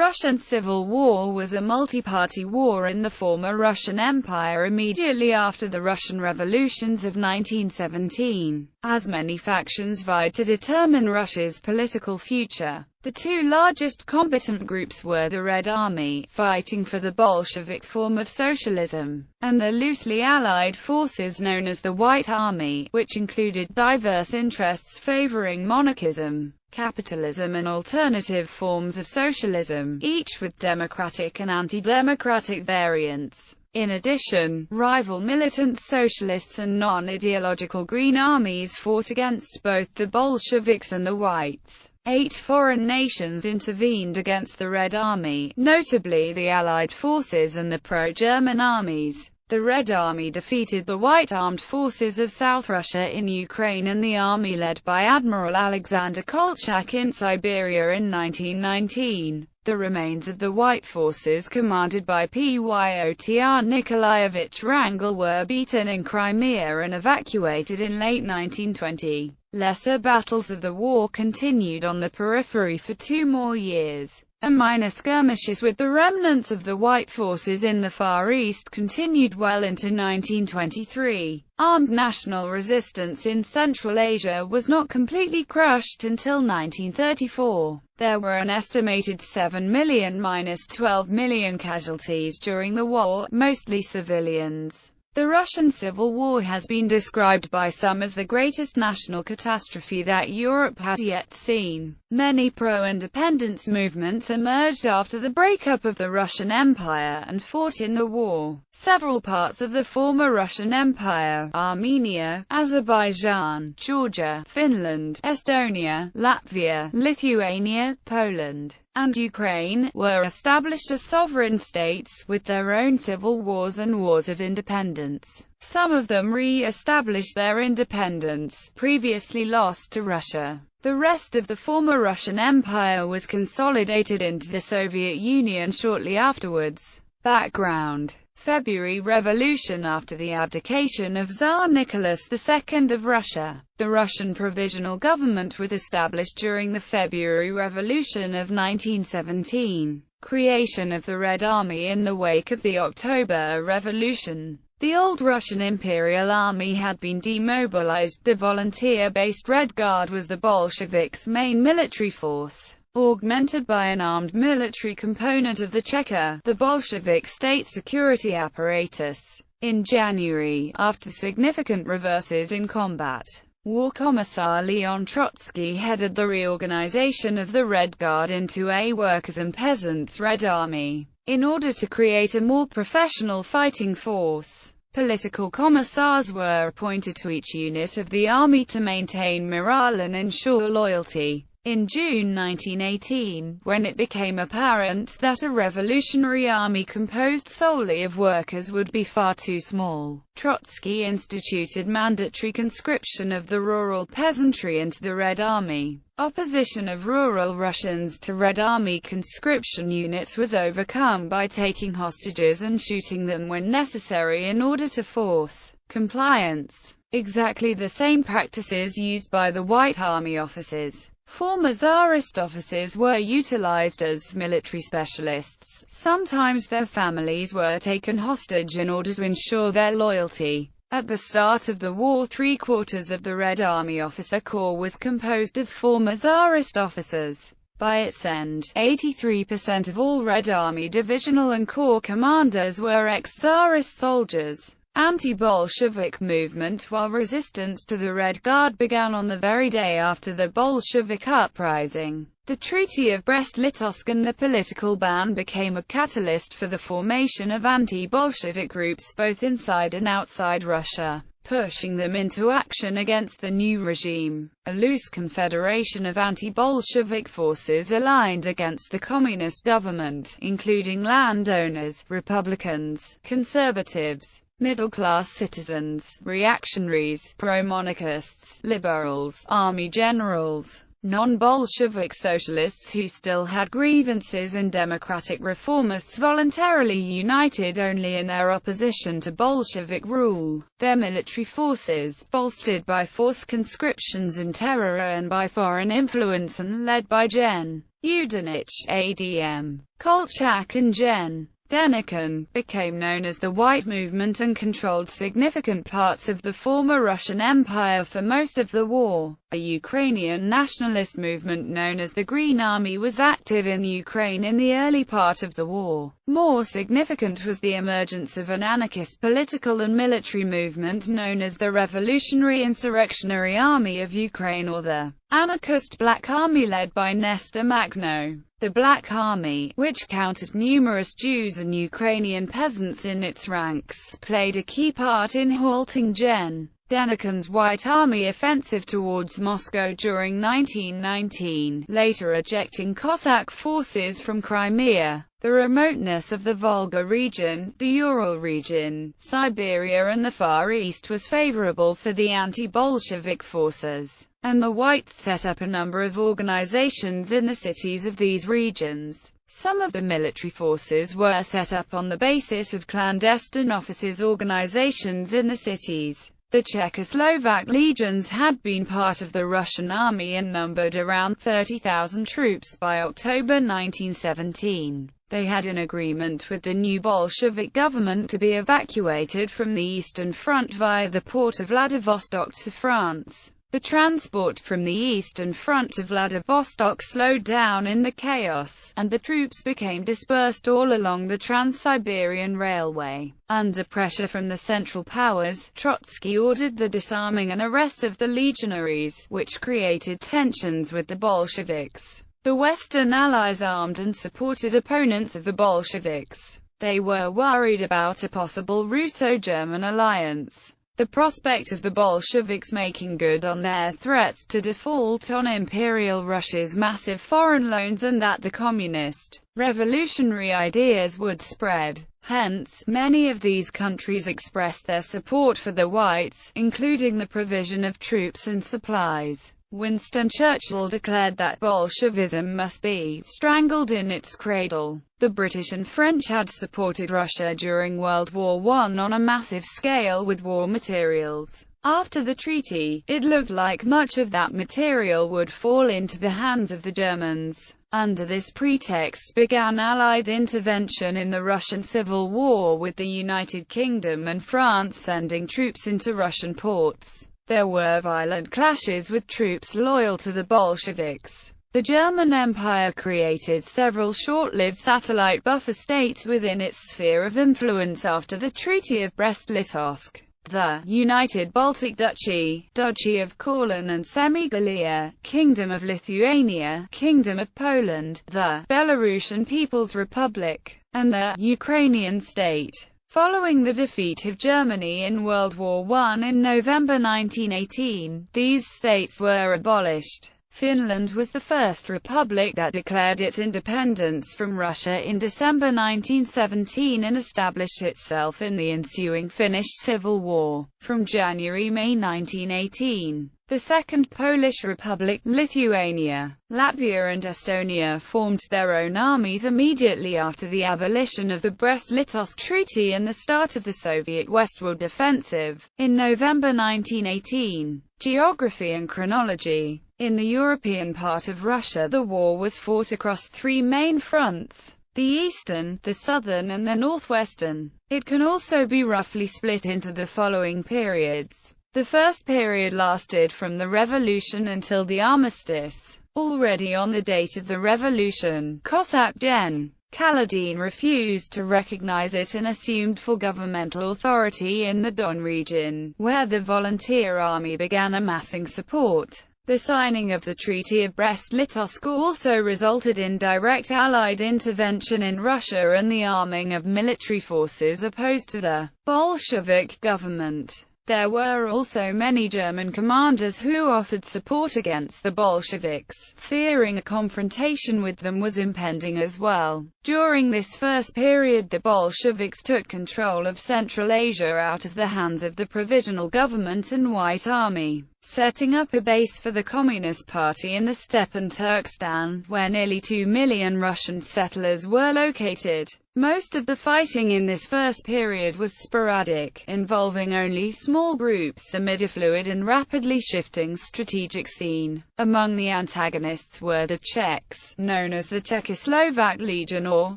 Russian Civil War was a multi-party war in the former Russian Empire immediately after the Russian revolutions of 1917, as many factions vied to determine Russia's political future. The two largest combatant groups were the Red Army, fighting for the Bolshevik form of socialism, and the loosely allied forces known as the White Army, which included diverse interests favoring monarchism, capitalism and alternative forms of socialism, each with democratic and anti-democratic variants. In addition, rival militant socialists and non-ideological Green Armies fought against both the Bolsheviks and the Whites. 8 foreign nations intervened against the Red Army, notably the Allied forces and the pro-German armies. The Red Army defeated the White Armed Forces of South Russia in Ukraine and the army led by Admiral Alexander Kolchak in Siberia in 1919. The remains of the White Forces commanded by Pyotr Nikolaevich Wrangel were beaten in Crimea and evacuated in late 1920. Lesser battles of the war continued on the periphery for 2 more years. Minor skirmishes with the remnants of the White Forces in the Far East continued well into 1923. Armed national resistance in Central Asia was not completely crushed until 1934. There were an estimated 7 million–12 million casualties during the war, mostly civilians. The Russian Civil War has been described by some as the greatest national catastrophe that Europe had yet seen. Many pro-independence movements emerged after the breakup of the Russian Empire and fought in the war. Several parts of the former Russian Empire, Armenia, Azerbaijan, Georgia, Finland, Estonia, Latvia, Lithuania, Poland, and Ukraine, were established as sovereign states, with their own civil wars and wars of independence. Some of them re-established their independence, previously lost to Russia. The rest of the former Russian Empire was consolidated into the Soviet Union shortly afterwards. Background: February Revolution. After the abdication of Tsar Nicholas II of Russia, the Russian Provisional Government was established during the February Revolution of 1917. Creation of the Red Army in the wake of the October Revolution. The old Russian Imperial Army had been demobilized. The volunteer-based Red Guard was the Bolsheviks' main military force, augmented by an armed military component of the Cheka, the Bolshevik state security apparatus. In January, after significant reverses in combat, War Commissar Leon Trotsky headed the reorganization of the Red Guard into a workers' and peasants' Red Army, in order to create a more professional fighting force. Political commissars were appointed to each unit of the army to maintain morale and ensure loyalty. In June 1918, when it became apparent that a revolutionary army composed solely of workers would be far too small, Trotsky instituted mandatory conscription of the rural peasantry into the Red Army. Opposition of rural Russians to Red Army conscription units was overcome by taking hostages and shooting them when necessary in order to force compliance. Exactly the same practices used by the White Army officers. Former Tsarist officers were utilized as military specialists. Sometimes their families were taken hostage in order to ensure their loyalty. At the start of the war, 3/4 of the Red Army officer corps was composed of former Tsarist officers. By its end, 83% of all Red Army divisional and corps commanders were ex-Tsarist soldiers. Anti-Bolshevik movement. While resistance to the Red Guard began on the very day after the Bolshevik uprising, the Treaty of Brest-Litovsk and the political ban became a catalyst for the formation of anti-Bolshevik groups both inside and outside Russia, pushing them into action against the new regime. A loose confederation of anti-Bolshevik forces aligned against the communist government, including landowners, Republicans, conservatives, middle-class citizens, reactionaries, pro-monarchists, liberals, army generals, Non-Bolshevik socialists who still had grievances and democratic reformists voluntarily united only in their opposition to Bolshevik rule. Their military forces, bolstered by forced conscriptions and terror and by foreign influence and led by Gen. Yudenich, ADM, Kolchak and Gen. Denikin, became known as the White Movement and controlled significant parts of the former Russian Empire for most of the war. A Ukrainian nationalist movement known as the Green Army was active in Ukraine in the early part of the war. More significant was the emergence of an anarchist political and military movement known as the Revolutionary Insurrectionary Army of Ukraine, or the Anarchist Black Army led by Nestor Makhno. The Black Army, which counted numerous Jews and Ukrainian peasants in its ranks, played a key part in halting Gen. Denikin's White Army offensive towards Moscow during 1919, later ejecting Cossack forces from Crimea. The remoteness of the Volga region, the Ural region, Siberia and the Far East was favorable for the anti-Bolshevik forces, and the Whites set up a number of organizations in the cities of these regions. Some of the military forces were set up on the basis of clandestine officers' organizations in the cities. The Czechoslovak Legions had been part of the Russian army and numbered around 30,000 troops by October 1917. They had an agreement with the new Bolshevik government to be evacuated from the Eastern Front via the port of Vladivostok to France. The transport from the Eastern Front to Vladivostok slowed down in the chaos, and the troops became dispersed all along the Trans-Siberian Railway. Under pressure from the Central Powers, Trotsky ordered the disarming and arrest of the legionaries, which created tensions with the Bolsheviks. The Western Allies armed and supported opponents of the Bolsheviks. They were worried about a possible Russo-German alliance. The prospect of the Bolsheviks making good on their threats to default on Imperial Russia's massive foreign loans and that the communist, revolutionary ideas would spread. Hence, many of these countries expressed their support for the Whites, including the provision of troops and supplies. Winston Churchill declared that Bolshevism must be strangled in its cradle. The British and French had supported Russia during World War I on a massive scale with war materials. After the treaty, it looked like much of that material would fall into the hands of the Germans. Under this pretext began Allied intervention in the Russian Civil War, with the United Kingdom and France sending troops into Russian ports. There were violent clashes with troops loyal to the Bolsheviks. The German Empire created several short-lived satellite buffer states within its sphere of influence after the Treaty of Brest-Litovsk. The United Baltic Duchy, Duchy of Courland and Semi-Galia, Kingdom of Lithuania, Kingdom of Poland, the Belarusian People's Republic, and the Ukrainian state. Following the defeat of Germany in World War I in November 1918, these states were abolished. Finland was the first republic that declared its independence from Russia in December 1917 and established itself in the ensuing Finnish Civil War. From January-May 1918, the Second Polish Republic, Lithuania, Latvia and Estonia formed their own armies immediately after the abolition of the Brest-Litovsk Treaty and the start of the Soviet westward offensive. In November 1918, Geography and Chronology. In the European part of Russia, the war was fought across three main fronts: the eastern, the southern and the northwestern. It can also be roughly split into the following periods. The first period lasted from the revolution until the armistice. Already on the date of the revolution, Cossack Gen. Kaledin refused to recognize it and assumed full governmental authority in the Don region, where the volunteer army began amassing support. The signing of the Treaty of Brest-Litovsk also resulted in direct Allied intervention in Russia and the arming of military forces opposed to the Bolshevik government. There were also many German commanders who offered support against the Bolsheviks, fearing a confrontation with them was impending as well. During this first period, the Bolsheviks took control of Central Asia out of the hands of the Provisional Government and White Army. setting up a base for the Communist Party in the steppe and Turkestan, where nearly 2 million Russian settlers were located. Most of the fighting in this first period was sporadic, involving only small groups amid a fluid and rapidly shifting strategic scene. Among the antagonists were the Czechs, known as the Czechoslovak Legion or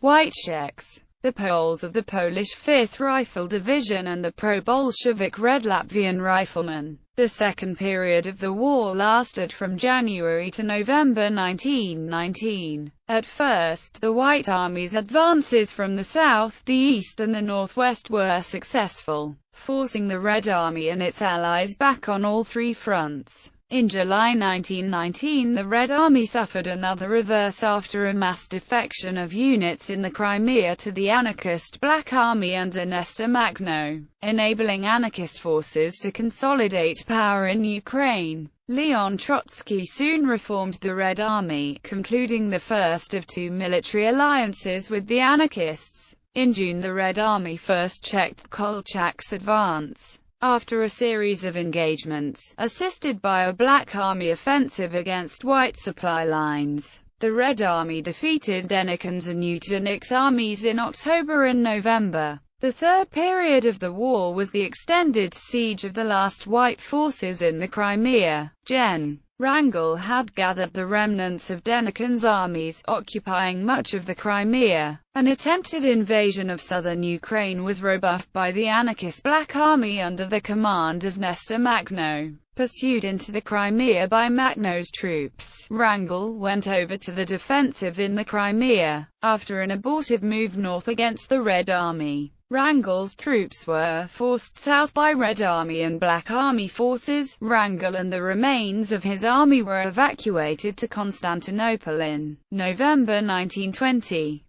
White Czechs, the Poles of the Polish 5th Rifle Division, and the pro-Bolshevik Red Latvian Riflemen. The second period of the war lasted from January to November 1919. At first, the White Army's advances from the south, the east and the northwest were successful, forcing the Red Army and its allies back on all three fronts. In July 1919, the Red Army suffered another reverse after a mass defection of units in the Crimea to the anarchist Black Army under Nestor Makhno, enabling anarchist forces to consolidate power in Ukraine. Leon Trotsky soon reformed the Red Army, concluding the first of two military alliances with the anarchists. In June, the Red Army first checked Kolchak's advance. After a series of engagements, assisted by a Black Army offensive against White supply lines, the Red Army defeated Denikin's and Utenic's armies in October and November. The third period of the war was the extended siege of the last White forces in the Crimea. Gen. Wrangel had gathered the remnants of Denikin's armies, occupying much of the Crimea. An attempted invasion of southern Ukraine was rebuffed by the anarchist Black Army under the command of Nestor Makhno. Pursued into the Crimea by Makhno's troops, Wrangel went over to the defensive in the Crimea. After an abortive move north against the Red Army, Wrangel's troops were forced south by Red Army and Black Army forces. Wrangel and the remains of his army were evacuated to Constantinople in November 1920.